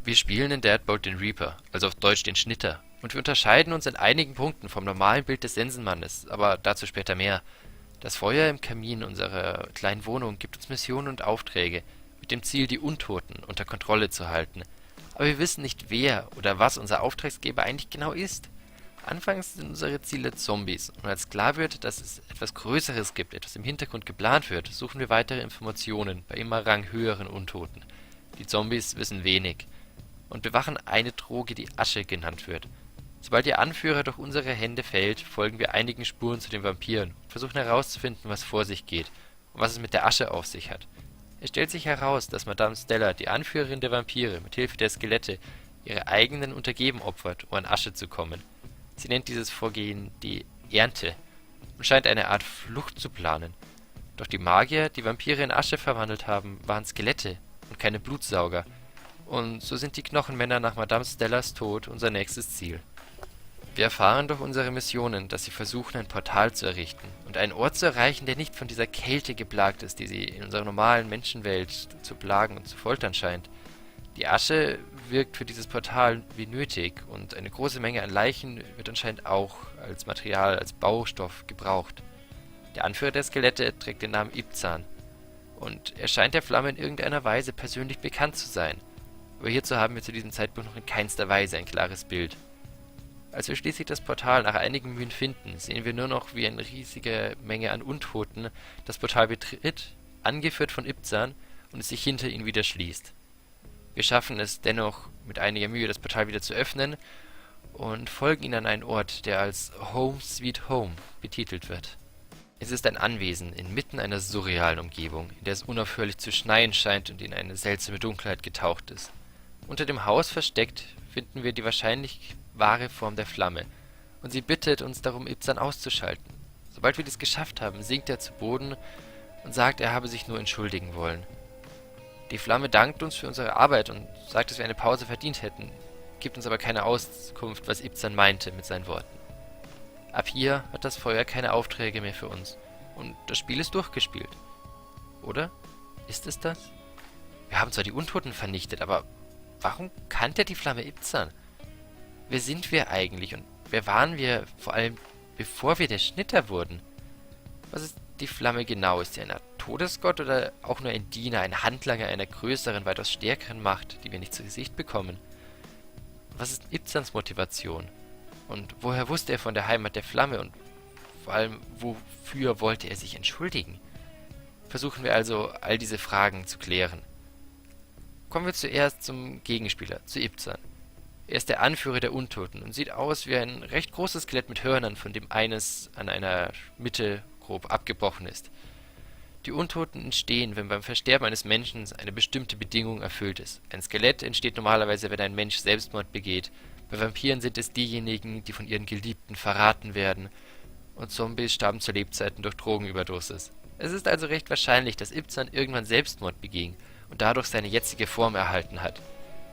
Wir spielen in Deadbolt den Reaper, also auf Deutsch den Schnitter, und wir unterscheiden uns in einigen Punkten vom normalen Bild des Sensenmannes, aber dazu später mehr. Das Feuer im Kamin unserer kleinen Wohnung gibt uns Missionen und Aufträge, mit dem Ziel, die Untoten unter Kontrolle zu halten. Aber wir wissen nicht, wer oder was unser Auftragsgeber eigentlich genau ist. Anfangs sind unsere Ziele Zombies, und als klar wird, dass es etwas Größeres gibt, etwas im Hintergrund geplant wird, suchen wir weitere Informationen bei immer ranghöheren Untoten. Die Zombies wissen wenig und bewachen eine Droge, die Asche genannt wird. Sobald ihr Anführer durch unsere Hände fällt, folgen wir einigen Spuren zu den Vampiren und versuchen herauszufinden, was vor sich geht und was es mit der Asche auf sich hat. Es stellt sich heraus, dass Madame Stella, die Anführerin der Vampire, mit Hilfe der Skelette ihre eigenen Untergebenen opfert, um an Asche zu kommen. Sie nennt dieses Vorgehen die Ernte und scheint eine Art Flucht zu planen. Doch die Magier, die Vampire in Asche verwandelt haben, waren Skelette und keine Blutsauger. Und so sind die Knochenmänner nach Madame Stellas Tod unser nächstes Ziel. Wir erfahren durch unsere Missionen, dass sie versuchen, ein Portal zu errichten und einen Ort zu erreichen, der nicht von dieser Kälte geplagt ist, die sie in unserer normalen Menschenwelt zu plagen und zu foltern scheint. Die Asche wirkt für dieses Portal wie nötig und eine große Menge an Leichen wird anscheinend auch als Material, als Baustoff gebraucht. Der Anführer der Skelette trägt den Namen Ibzan und er scheint der Flamme in irgendeiner Weise persönlich bekannt zu sein. Aber hierzu haben wir zu diesem Zeitpunkt noch in keinster Weise ein klares Bild. Als wir schließlich das Portal nach einigen Mühen finden, sehen wir nur noch, wie eine riesige Menge an Untoten das Portal betritt, angeführt von Ibzan, und es sich hinter ihnen wieder schließt. Wir schaffen es dennoch mit einiger Mühe, das Portal wieder zu öffnen und folgen ihnen an einen Ort, der als Home Sweet Home betitelt wird. Es ist ein Anwesen inmitten einer surrealen Umgebung, in der es unaufhörlich zu schneien scheint und in eine seltsame Dunkelheit getaucht ist. Unter dem Haus versteckt finden wir die wahrscheinlich wahre Form der Flamme, und sie bittet uns darum, Ibzan auszuschalten. Sobald wir dies geschafft haben, sinkt er zu Boden und sagt, er habe sich nur entschuldigen wollen. Die Flamme dankt uns für unsere Arbeit und sagt, dass wir eine Pause verdient hätten, gibt uns aber keine Auskunft, was Ibzan meinte mit seinen Worten. Ab hier hat das Feuer keine Aufträge mehr für uns und das Spiel ist durchgespielt. Oder? Ist es das? Wir haben zwar die Untoten vernichtet, aber warum kannte die Flamme Ibzan? Wer sind wir eigentlich und wer waren wir, vor allem bevor wir der Schnitter wurden? Was ist die Flamme genau? Ist sie eine Art Todesgott oder auch nur ein Diener, ein Handlanger einer größeren, weitaus stärkeren Macht, die wir nicht zu Gesicht bekommen? Was ist Ibzans Motivation? Und woher wusste er von der Heimat der Flamme und vor allem, wofür wollte er sich entschuldigen? Versuchen wir also, all diese Fragen zu klären. Kommen wir zuerst zum Gegenspieler, zu Ibzan. Er ist der Anführer der Untoten und sieht aus wie ein recht großes Skelett mit Hörnern, von dem eines an einer Mitte grob abgebrochen ist. Die Untoten entstehen, wenn beim Versterben eines Menschen eine bestimmte Bedingung erfüllt ist. Ein Skelett entsteht normalerweise, wenn ein Mensch Selbstmord begeht. Bei Vampiren sind es diejenigen, die von ihren Geliebten verraten werden. Und Zombies starben zu Lebzeiten durch Drogenüberdosis. Es ist also recht wahrscheinlich, dass Ibzan irgendwann Selbstmord beging und dadurch seine jetzige Form erhalten hat.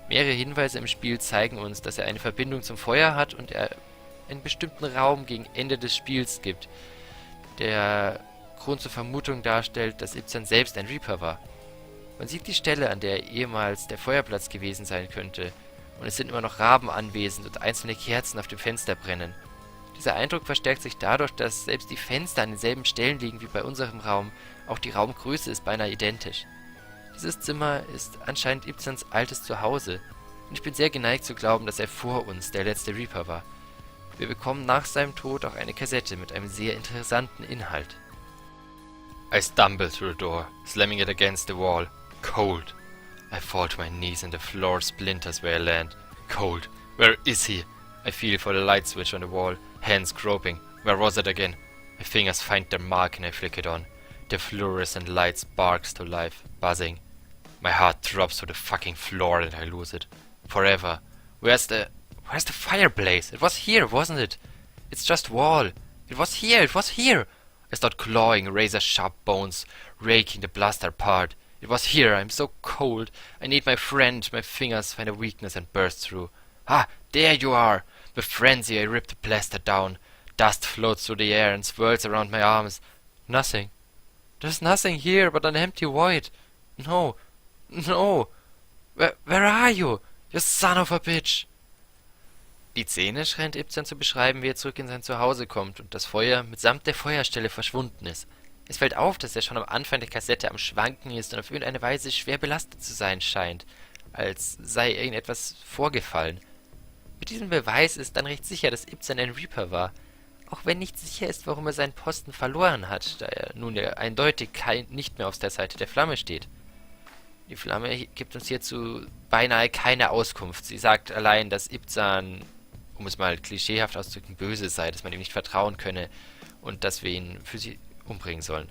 Mehrere Hinweise im Spiel zeigen uns, dass er eine Verbindung zum Feuer hat und er einen bestimmten Raum gegen Ende des Spiels gibt, der Grund zur Vermutung darstellt, dass Ibzan selbst ein Reaper war. Man sieht die Stelle, an der ehemals der Feuerplatz gewesen sein könnte, und es sind immer noch Raben anwesend und einzelne Kerzen auf dem Fenster brennen. Dieser Eindruck verstärkt sich dadurch, dass selbst die Fenster an denselben Stellen liegen wie bei unserem Raum, auch die Raumgröße ist beinahe identisch. Dieses Zimmer ist anscheinend Ibzans altes Zuhause, und ich bin sehr geneigt zu glauben, dass er vor uns der letzte Reaper war. Wir bekommen nach seinem Tod auch eine Kassette mit einem sehr interessanten Inhalt. I stumble through the door, slamming it against the wall. Cold. I fall to my knees and the floor splinters where I land. Cold. Where is he? I feel for the light switch on the wall, hands groping. Where was it again? My fingers find their mark and I flick it on. The fluorescent light sparks to life, buzzing. My heart drops to the fucking floor and I lose it. Forever. Where's the fireplace? It was here, wasn't it? It's just wall. It was here, it was here. I start clawing razor-sharp bones, raking the plaster apart. It was here, I'm so cold. I need my friend. My fingers find a weakness and burst through. Ah, there you are. With frenzy I rip the plaster down. Dust floats through the air and swirls around my arms. Nothing. There's nothing here but an empty void. No. No. Where are you? You son of a bitch! Die Szene scheint Ibsen zu beschreiben, wie er zurück in sein Zuhause kommt und das Feuer mitsamt der Feuerstelle verschwunden ist. Es fällt auf, dass er schon am Anfang der Kassette am Schwanken ist und auf irgendeine Weise schwer belastet zu sein scheint, als sei irgendetwas vorgefallen. Mit diesem Beweis ist dann recht sicher, dass Ibsen ein Reaper war, auch wenn nicht sicher ist, warum er seinen Posten verloren hat, da er nun ja eindeutig nicht mehr auf der Seite der Flamme steht. Die Flamme gibt uns hierzu beinahe keine Auskunft. Sie sagt allein, dass Ibsen, um es mal klischeehaft auszudrücken, böse sei, dass man ihm nicht vertrauen könne und dass wir ihn für sie umbringen sollen.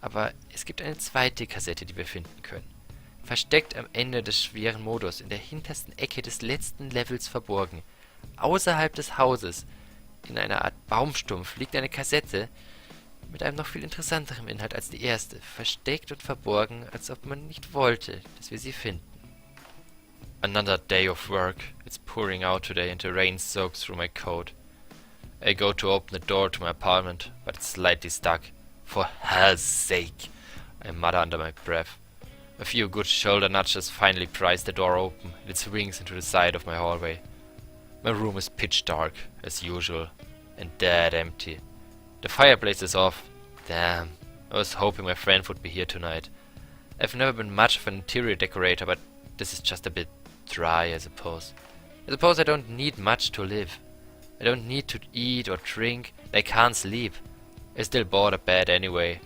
Aber es gibt eine zweite Kassette, die wir finden können. Versteckt am Ende des schweren Modus, in der hintersten Ecke des letzten Levels verborgen. Außerhalb des Hauses, in einer Art Baumstumpf, liegt eine Kassette mit einem noch viel interessanterem Inhalt als die erste, versteckt und verborgen, als ob man nicht wollte, dass wir sie finden. Another day of work. It's pouring out today and the rain soaks through my coat. I go to open the door to my apartment, but it's slightly stuck. For hell's sake! I mutter under my breath. A few good shoulder nudges finally prise the door open, and it swings into the side of my hallway. My room is pitch dark, as usual, and dead empty. The fireplace is off. Damn, I was hoping my friend would be here tonight. I've never been much of an interior decorator, but this is just a bit dry, I suppose. I suppose I don't need much to live. I don't need to eat or drink, and I can't sleep. I still bought a bed anyway.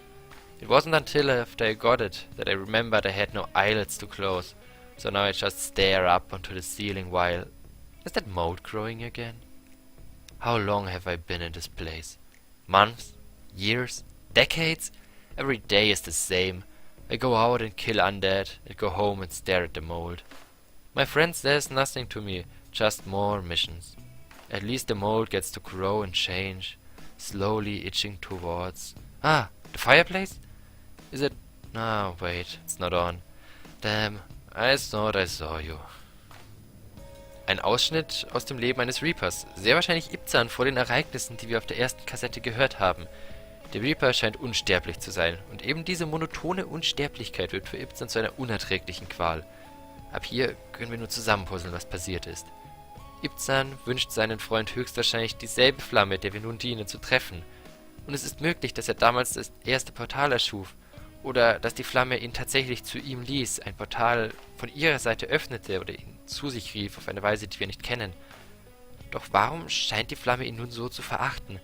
It wasn't until after I got it that I remembered I had no eyelids to close, so now I just stare up onto the ceiling while... Is that mold growing again? How long have I been in this place? Months? Years? Decades? Every day is the same. I go out and kill undead, and go home and stare at the mold. My friend says nothing to me, just more missions. At least the mold gets to grow and change, slowly itching towards... Ah, the fireplace? Is it... Ah, wait, it's not on. Damn, I thought I saw you. Ein Ausschnitt aus dem Leben eines Reapers, sehr wahrscheinlich Ibzan vor den Ereignissen, die wir auf der ersten Kassette gehört haben. Der Reaper scheint unsterblich zu sein, und eben diese monotone Unsterblichkeit wird für Ibzan zu einer unerträglichen Qual. Ab hier können wir nur zusammenpuzzeln, was passiert ist. Ibzan wünscht seinen Freund höchstwahrscheinlich dieselbe Flamme, der wir nun dienen, zu treffen. Und es ist möglich, dass er damals das erste Portal erschuf, oder dass die Flamme ihn tatsächlich zu ihm ließ, ein Portal von ihrer Seite öffnete oder ihn zu sich rief auf eine Weise, die wir nicht kennen. Doch warum scheint die Flamme ihn nun so zu verachten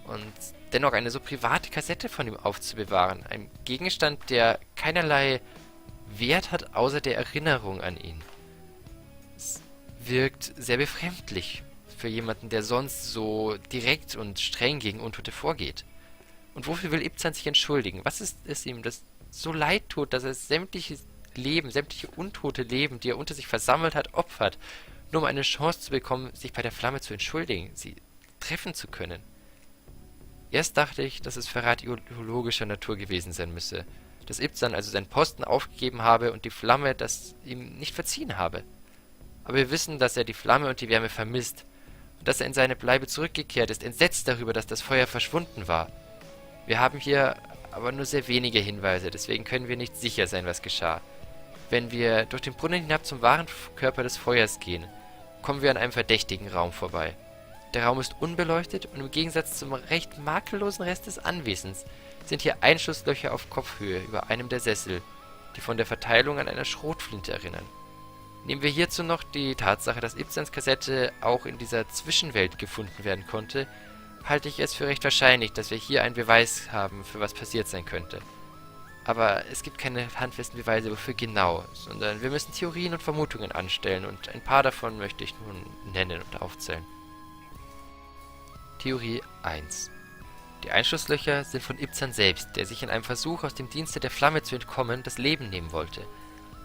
und dennoch eine so private Kassette von ihm aufzubewahren, ein Gegenstand, der keinerlei Wert hat, außer der Erinnerung an ihn? Es wirkt sehr befremdlich für jemanden, der sonst so direkt und streng gegen Untote vorgeht. Und wofür will Ibzan sich entschuldigen? Was ist es ihm, das so leid tut, dass er sämtliches Leben, sämtliche untote Leben, die er unter sich versammelt hat, opfert, nur um eine Chance zu bekommen, sich bei der Flamme zu entschuldigen, sie treffen zu können? Erst dachte ich, dass es Verrat ideologischer Natur gewesen sein müsse, dass Ibzan also seinen Posten aufgegeben habe und die Flamme das ihm nicht verziehen habe. Aber wir wissen, dass er die Flamme und die Wärme vermisst und dass er in seine Bleibe zurückgekehrt ist, entsetzt darüber, dass das Feuer verschwunden war. Wir haben hier aber nur sehr wenige Hinweise, deswegen können wir nicht sicher sein, was geschah. Wenn wir durch den Brunnen hinab zum wahren Körper des Feuers gehen, kommen wir an einem verdächtigen Raum vorbei. Der Raum ist unbeleuchtet und im Gegensatz zum recht makellosen Rest des Anwesens sind hier Einschusslöcher auf Kopfhöhe über einem der Sessel, die von der Verteilung an einer Schrotflinte erinnern. Nehmen wir hierzu noch die Tatsache, dass Ibsens Kassette auch in dieser Zwischenwelt gefunden werden konnte, halte ich es für recht wahrscheinlich, dass wir hier einen Beweis haben, für was passiert sein könnte. Aber es gibt keine handfesten Beweise, wofür genau, sondern wir müssen Theorien und Vermutungen anstellen und ein paar davon möchte ich nun nennen und aufzählen. Theorie 1. Die Einschusslöcher sind von Ibzan selbst, der sich in einem Versuch, aus dem Dienste der Flamme zu entkommen, das Leben nehmen wollte.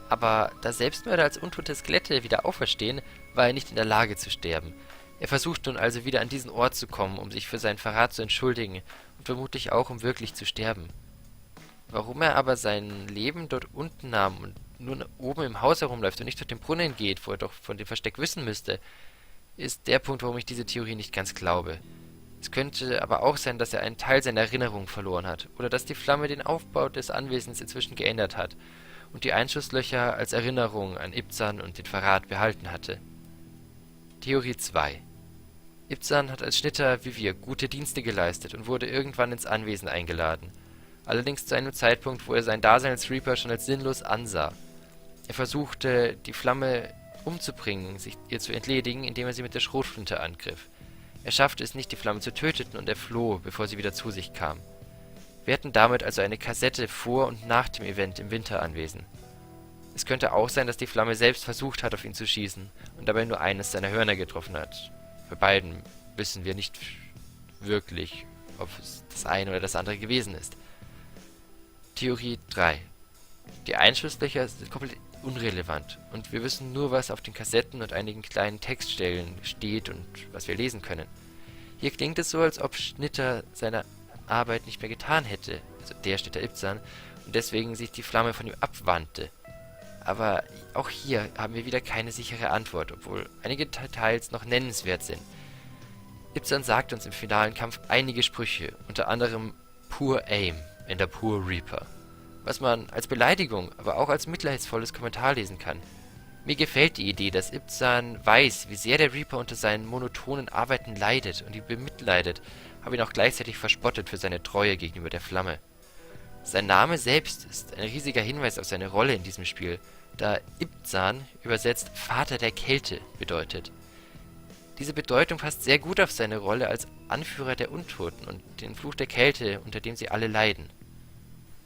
Aber da Selbstmörder als untote Skelette wieder auferstehen, war er nicht in der Lage zu sterben. Er versucht nun also wieder an diesen Ort zu kommen, um sich für seinen Verrat zu entschuldigen und vermutlich auch, um wirklich zu sterben. Warum er aber sein Leben dort unten nahm und nur oben im Haus herumläuft und nicht durch den Brunnen geht, wo er doch von dem Versteck wissen müsste, ist der Punkt, warum ich diese Theorie nicht ganz glaube. Es könnte aber auch sein, dass er einen Teil seiner Erinnerung verloren hat oder dass die Flamme den Aufbau des Anwesens inzwischen geändert hat und die Einschusslöcher als Erinnerung an Ibzan und den Verrat behalten hatte. Theorie 2: Ibzan hat als Schnitter wie wir gute Dienste geleistet und wurde irgendwann ins Anwesen eingeladen. Allerdings zu einem Zeitpunkt, wo er sein Dasein als Reaper schon als sinnlos ansah. Er versuchte, die Flamme umzubringen, sich ihr zu entledigen, indem er sie mit der Schrotflinte angriff. Er schaffte es nicht, die Flamme zu töten, und er floh, bevor sie wieder zu sich kam. Wir hatten damit also eine Kassette vor und nach dem Event im Winteranwesen. Es könnte auch sein, dass die Flamme selbst versucht hat, auf ihn zu schießen und dabei nur eines seiner Hörner getroffen hat. Bei beiden wissen wir nicht wirklich, ob es das eine oder das andere gewesen ist. Theorie 3: Die Einschusslöcher sind komplett unrelevant und wir wissen nur, was auf den Kassetten und einigen kleinen Textstellen steht und was wir lesen können. Hier klingt es so, als ob Schnitter seine Arbeit nicht mehr getan hätte, also der Schnitter Ibzan, und deswegen sich die Flamme von ihm abwandte. Aber auch hier haben wir wieder keine sichere Antwort, obwohl einige Details noch nennenswert sind. Ibzan sagt uns im finalen Kampf einige Sprüche, unter anderem Poor Aim in der Poor Reaper, was man als Beleidigung, aber auch als mitleidsvolles Kommentar lesen kann. Mir gefällt die Idee, dass Ibzan weiß, wie sehr der Reaper unter seinen monotonen Arbeiten leidet und ihn bemitleidet, aber ihn auch gleichzeitig verspottet für seine Treue gegenüber der Flamme. Sein Name selbst ist ein riesiger Hinweis auf seine Rolle in diesem Spiel, da Ibzan übersetzt Vater der Kälte bedeutet. Diese Bedeutung passt sehr gut auf seine Rolle als Anführer der Untoten und den Fluch der Kälte, unter dem sie alle leiden.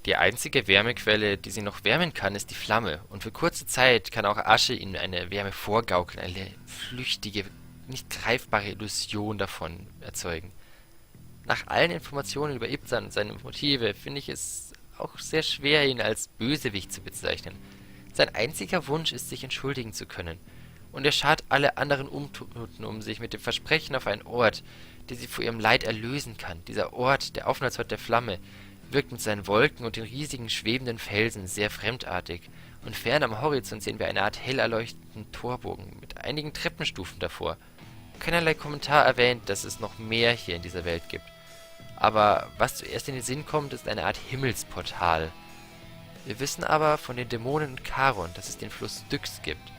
Die einzige Wärmequelle, die sie noch wärmen kann, ist die Flamme, und für kurze Zeit kann auch Asche ihnen eine Wärme vorgaukeln, eine flüchtige, nicht greifbare Illusion davon erzeugen. Nach allen Informationen über Ibzan und seine Motive finde ich es auch sehr schwer, ihn als Bösewicht zu bezeichnen. Sein einziger Wunsch ist, sich entschuldigen zu können. Und er schart alle anderen Untoten um sich mit dem Versprechen auf einen Ort, der sie vor ihrem Leid erlösen kann. Dieser Ort, der Aufenthaltsort der Flamme, wirkt mit seinen Wolken und den riesigen schwebenden Felsen sehr fremdartig. Und fern am Horizont sehen wir eine Art hell erleuchteten Torbogen mit einigen Treppenstufen davor. Keinerlei Kommentar erwähnt, dass es noch mehr hier in dieser Welt gibt. Aber was zuerst in den Sinn kommt, ist eine Art Himmelsportal. Wir wissen aber von den Dämonen und Charon, dass es den Fluss Styx gibt.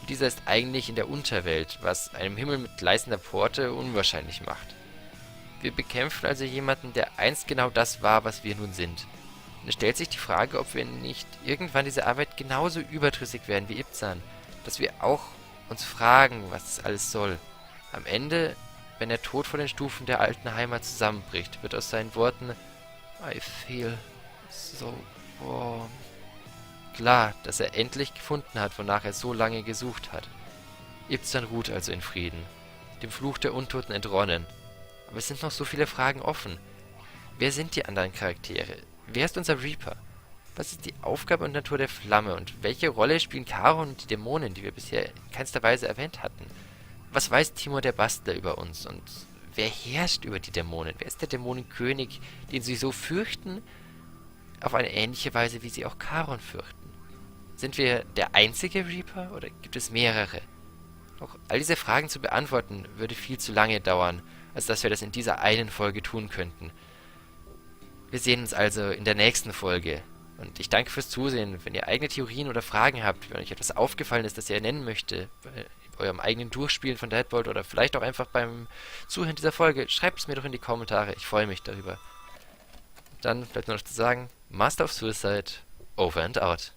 Und dieser ist eigentlich in der Unterwelt, was einem Himmel mit gleißender Pforte unwahrscheinlich macht. Wir bekämpfen also jemanden, der einst genau das war, was wir nun sind. Und es stellt sich die Frage, ob wir nicht irgendwann diese Arbeit genauso überdrüssig werden wie Ibzan, dass wir auch uns fragen, was das alles soll. Am Ende, wenn der Tod vor den Stufen der alten Heimat zusammenbricht, wird aus seinen Worten "I feel so warm" klar, dass er endlich gefunden hat, wonach er so lange gesucht hat. Ibzan ruht also in Frieden, dem Fluch der Untoten entronnen. Aber es sind noch so viele Fragen offen. Wer sind die anderen Charaktere? Wer ist unser Reaper? Was ist die Aufgabe und Natur der Flamme? Und welche Rolle spielen Charon und die Dämonen, die wir bisher in keinster Weise erwähnt hatten? Was weiß Timur der Bastler über uns? Und wer herrscht über die Dämonen? Wer ist der Dämonenkönig, den sie so fürchten, auf eine ähnliche Weise, wie sie auch Charon fürchten? Sind wir der einzige Reaper oder gibt es mehrere? Auch all diese Fragen zu beantworten, würde viel zu lange dauern, als dass wir das in dieser einen Folge tun könnten. Wir sehen uns also in der nächsten Folge. Und ich danke fürs Zusehen. Wenn ihr eigene Theorien oder Fragen habt, wenn euch etwas aufgefallen ist, das ihr nennen möchtet, bei eurem eigenen Durchspielen von Deadbolt oder vielleicht auch einfach beim Zuhören dieser Folge, schreibt es mir doch in die Kommentare. Ich freue mich darüber. Dann bleibt nur noch zu sagen, Master of Suicide, over and out.